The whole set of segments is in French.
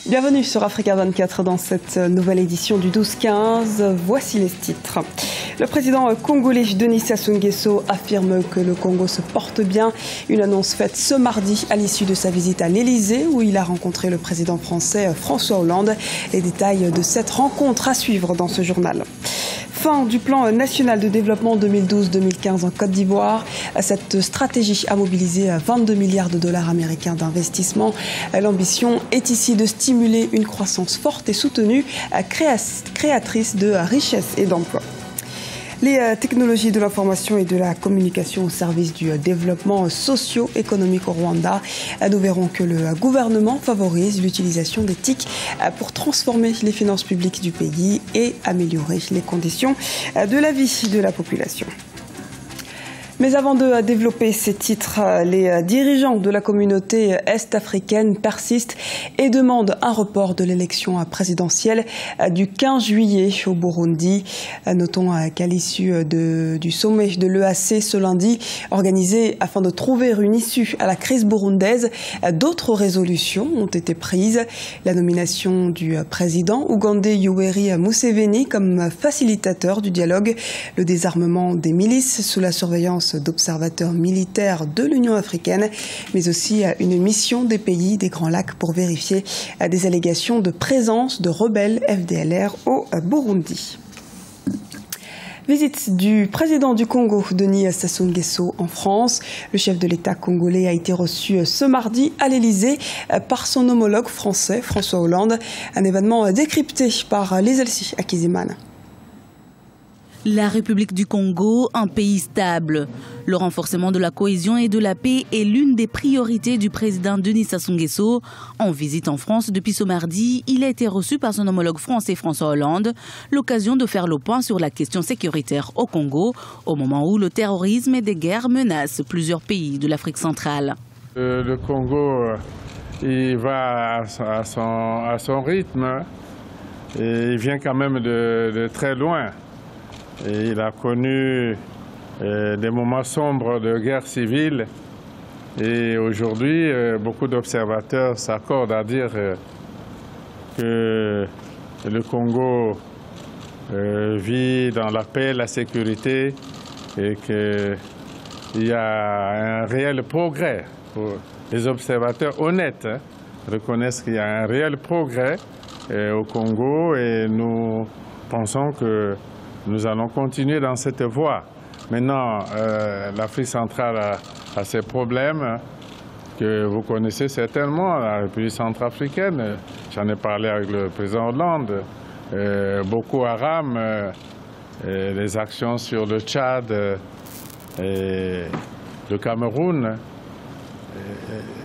Bienvenue sur Africa 24 dans cette nouvelle édition du 12-15. Voici les titres. Le président congolais Denis Sassou Nguesso affirme que le Congo se porte bien. Une annonce faite ce mardi à l'issue de sa visite à l'Elysée où il a rencontré le président français François Hollande. Les détails de cette rencontre à suivre dans ce journal. Fin du plan national de développement 2012-2015 en Côte d'Ivoire. Cette stratégie a mobilisé 22 milliards de dollars américains d'investissement. L'ambition est ici de stimuler une croissance forte et soutenue, créatrice de richesses et d'emplois. Les technologies de l'information et de la communication au service du développement socio-économique au Rwanda. Nous verrons que le gouvernement favorise l'utilisation des TIC pour transformer les finances publiques du pays et améliorer les conditions de la vie de la population. Mais avant de développer ces titres, les dirigeants de la communauté est-africaine persistent et demandent un report de l'élection présidentielle du 15 juillet au Burundi. Notons qu'à l'issue du sommet de l'EAC ce lundi, organisé afin de trouver une issue à la crise burundaise, d'autres résolutions ont été prises. La nomination du président ougandais Yoweri Museveni comme facilitateur du dialogue, le désarmement des milices sous la surveillance d'observateurs militaires de l'Union africaine, mais aussi une mission des pays des Grands Lacs pour vérifier des allégations de présence de rebelles FDLR au Burundi. Visite du président du Congo, Denis Sassou Nguesso, en France. Le chef de l'État congolais a été reçu ce mardi à l'Elysée par son homologue français, François Hollande. Un événement décrypté par les Elsie Akizimana. La République du Congo, un pays stable. Le renforcement de la cohésion et de la paix est l'une des priorités du président Denis Sassou Nguesso. En visite en France depuis ce mardi, il a été reçu par son homologue français François Hollande. L'occasion de faire le point sur la question sécuritaire au Congo, au moment où le terrorisme et des guerres menacent plusieurs pays de l'Afrique centrale. Le Congo, il va à son rythme et il vient quand même de très loin. Et il a connu des moments sombres de guerre civile. Et aujourd'hui, beaucoup d'observateurs s'accordent à dire que le Congo vit dans la paix, la sécurité et qu'il y a un réel progrès. Les observateurs honnêtes reconnaissent qu'il y a un réel progrès au Congo et nous pensons que nous allons continuer dans cette voie. Maintenant, l'Afrique centrale a ses problèmes que vous connaissez certainement, la République centrafricaine. J'en ai parlé avec le président Hollande. Boko Haram, les actions sur le Tchad et le Cameroun,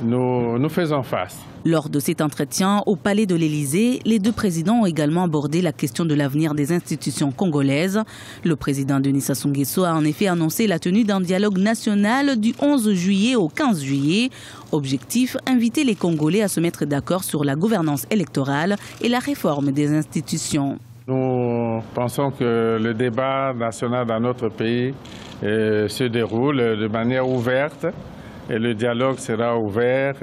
nous faisons face. Lors de cet entretien au palais de l'Elysée, les deux présidents ont également abordé la question de l'avenir des institutions congolaises. Le président Denis Sassou Nguesso a en effet annoncé la tenue d'un dialogue national du 11 juillet au 15 juillet. Objectif, inviter les Congolais à se mettre d'accord sur la gouvernance électorale et la réforme des institutions. Nous pensons que le débat national dans notre pays se déroule de manière ouverte et le dialogue sera ouvert.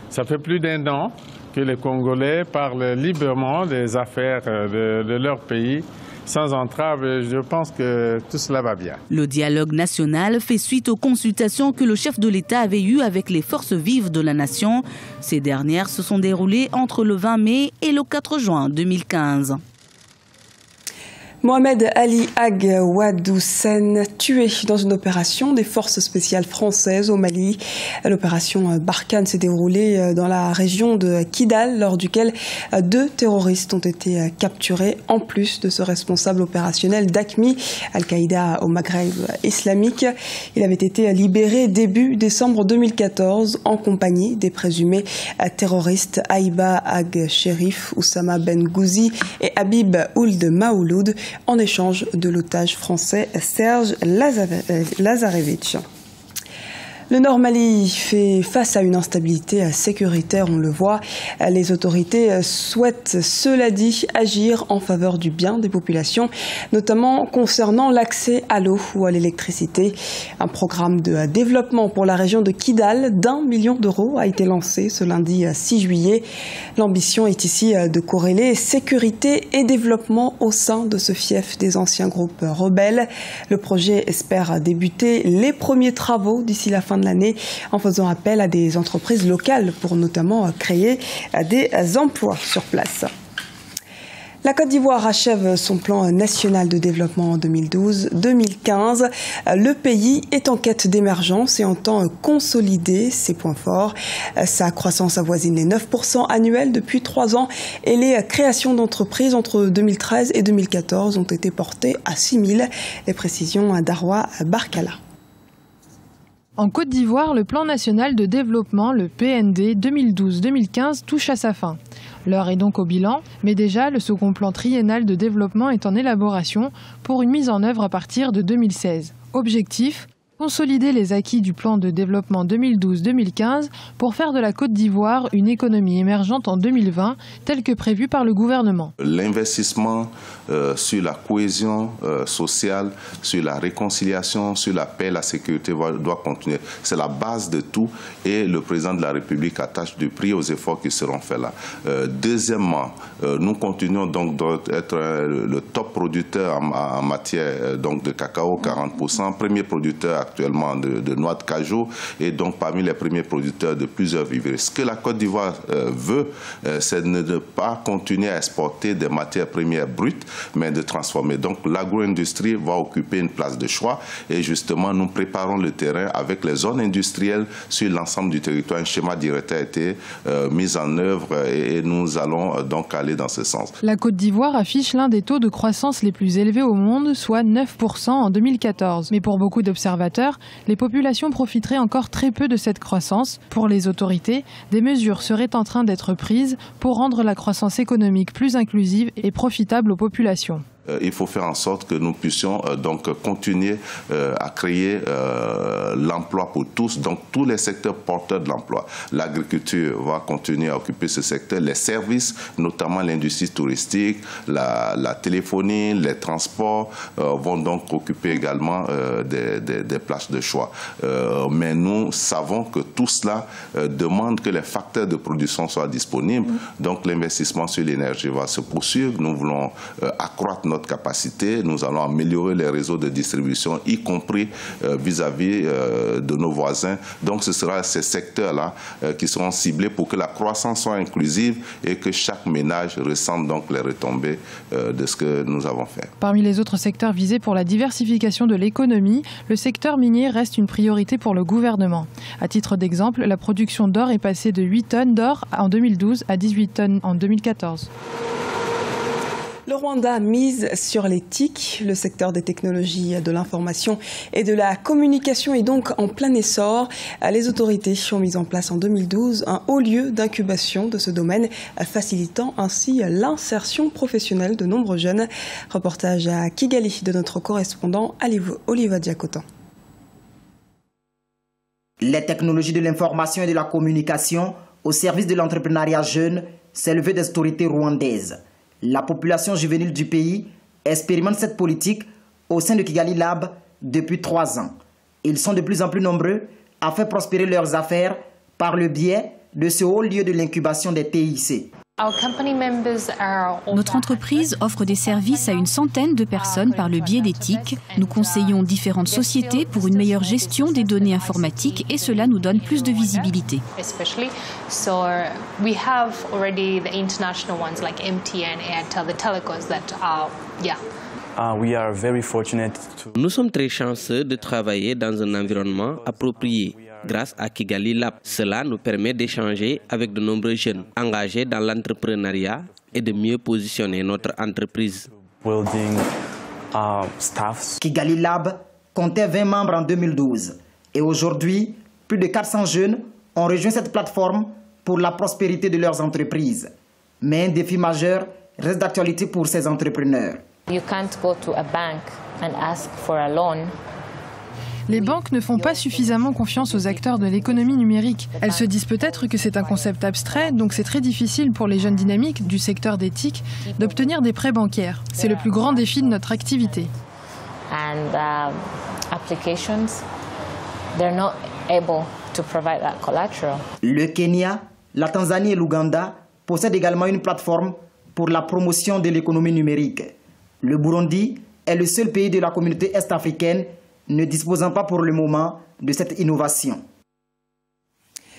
Ça fait plus d'1 an que les Congolais parlent librement des affaires de leur pays, sans entrave. Je pense que tout cela va bien. Le dialogue national fait suite aux consultations que le chef de l'État avait eues avec les forces vives de la nation. Ces dernières se sont déroulées entre le 20 mai et le 4 juin 2015. Mohamed Ali Ag Wadoussen, tué dans une opération des forces spéciales françaises au Mali. L'opération Barkhane s'est déroulée dans la région de Kidal, lors duquel 2 terroristes ont été capturés, en plus de ce responsable opérationnel d'AQMI, Al-Qaïda au Maghreb islamique. Il avait été libéré début décembre 2014 en compagnie des présumés terroristes Aïba Ag Sherif, Oussama Ben Gouzi et Habib Ould Maouloud, en échange de l'otage français Serge Lazarevitch. Le Nord Mali fait face à une instabilité sécuritaire, on le voit. Les autorités souhaitent, cela dit, agir en faveur du bien des populations, notamment concernant l'accès à l'eau ou à l'électricité. Un programme de développement pour la région de Kidal d'1 million d'euros a été lancé ce lundi 6 juillet. L'ambition est ici de corréler sécurité et développement au sein de ce fief des anciens groupes rebelles. Le projet espère débuter les premiers travaux d'ici la fin de l'année en faisant appel à des entreprises locales pour notamment créer des emplois sur place. La Côte d'Ivoire achève son plan national de développement en 2012-2015. Le pays est en quête d'émergence et entend consolider ses points forts. Sa croissance avoisine les 9% annuels depuis 3 ans et les créations d'entreprises entre 2013 et 2014 ont été portées à 6 000. Les précisions d'Arwa Barkala. En Côte d'Ivoire, le plan national de développement, le PND 2012-2015, touche à sa fin. L'heure est donc au bilan, mais déjà le second plan triennal de développement est en élaboration pour une mise en œuvre à partir de 2016. Objectif : consolider les acquis du plan de développement 2012-2015 pour faire de la Côte d'Ivoire une économie émergente en 2020, tel que prévu par le gouvernement. L'investissement sur la cohésion sociale, sur la réconciliation, sur la paix, la sécurité doit continuer. C'est la base de tout et le président de la République attache du prix aux efforts qui seront faits là. Deuxièmement, nous continuons donc d'être le top producteur en matière donc de cacao, 40%, premier producteur actuellement de noix de cajou et donc parmi les premiers producteurs de plusieurs vivres. Ce que la Côte d'Ivoire veut, c'est de ne pas continuer à exporter des matières premières brutes, mais de transformer. Donc l'agro-industrie va occuper une place de choix et justement nous préparons le terrain avec les zones industrielles sur l'ensemble du territoire. Un schéma directeur a été mis en œuvre et nous allons donc aller dans ce sens. La Côte d'Ivoire affiche l'un des taux de croissance les plus élevés au monde, soit 9% en 2014. Mais pour beaucoup d'observateurs, les populations profiteraient encore très peu de cette croissance. Pour les autorités, des mesures seraient en train d'être prises pour rendre la croissance économique plus inclusive et profitable aux populations. Il faut faire en sorte que nous puissions donc continuer à créer l'emploi pour tous, donc tous les secteurs porteurs de l'emploi. L'agriculture va continuer à occuper ce secteur, les services, notamment l'industrie touristique, la téléphonie, les transports vont donc occuper également des places de choix. Mais nous savons que tout cela demande que les facteurs de production soient disponibles, donc l'investissement sur l'énergie va se poursuivre. Nous voulons accroître notre capacité, nous allons améliorer les réseaux de distribution, y compris vis-à-vis de nos voisins. Donc ce sera ces secteurs-là qui seront ciblés pour que la croissance soit inclusive et que chaque ménage ressente donc les retombées de ce que nous avons fait. Parmi les autres secteurs visés pour la diversification de l'économie, le secteur minier reste une priorité pour le gouvernement. À titre d'exemple, la production d'or est passée de 8 tonnes d'or en 2012 à 18 tonnes en 2014. Le Rwanda mise sur les TIC. Le secteur des technologies de l'information et de la communication est donc en plein essor. Les autorités ont mis en place en 2012 un haut lieu d'incubation de ce domaine, facilitant ainsi l'insertion professionnelle de nombreux jeunes. Reportage à Kigali de notre correspondant Oliva Diakotan. Les technologies de l'information et de la communication au service de l'entrepreneuriat jeune, c'est le vœu des autorités rwandaises. La population juvénile du pays expérimente cette politique au sein de Kigali Lab depuis 3 ans. Ils sont de plus en plus nombreux à faire prospérer leurs affaires par le biais de ce haut lieu de l'incubation des TIC. Notre entreprise offre des services à une centaine de personnes par le biais des TIC. Nous conseillons différentes sociétés pour une meilleure gestion des données informatiques et cela nous donne plus de visibilité. Nous sommes très chanceux de travailler dans un environnement approprié. Grâce à Kigali Lab, cela nous permet d'échanger avec de nombreux jeunes engagés dans l'entrepreneuriat et de mieux positionner notre entreprise. Kigali Lab comptait 20 membres en 2012 et aujourd'hui, plus de 400 jeunes ont rejoint cette plateforme pour la prospérité de leurs entreprises. Mais un défi majeur reste d'actualité pour ces entrepreneurs. You can't go to a bank and ask for a loan. Les banques ne font pas suffisamment confiance aux acteurs de l'économie numérique. Elles se disent peut-être que c'est un concept abstrait, donc c'est très difficile pour les jeunes dynamiques du secteur des TIC d'obtenir des prêts bancaires. C'est le plus grand défi de notre activité. Le Kenya, la Tanzanie et l'Ouganda possèdent également une plateforme pour la promotion de l'économie numérique. Le Burundi est le seul pays de la communauté est-africaine ne disposant pas pour le moment de cette innovation.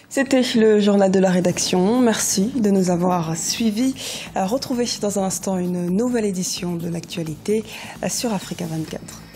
C'était le journal de la rédaction. Merci de nous avoir suivis. Retrouvez dans un instant une nouvelle édition de l'actualité sur Africa 24.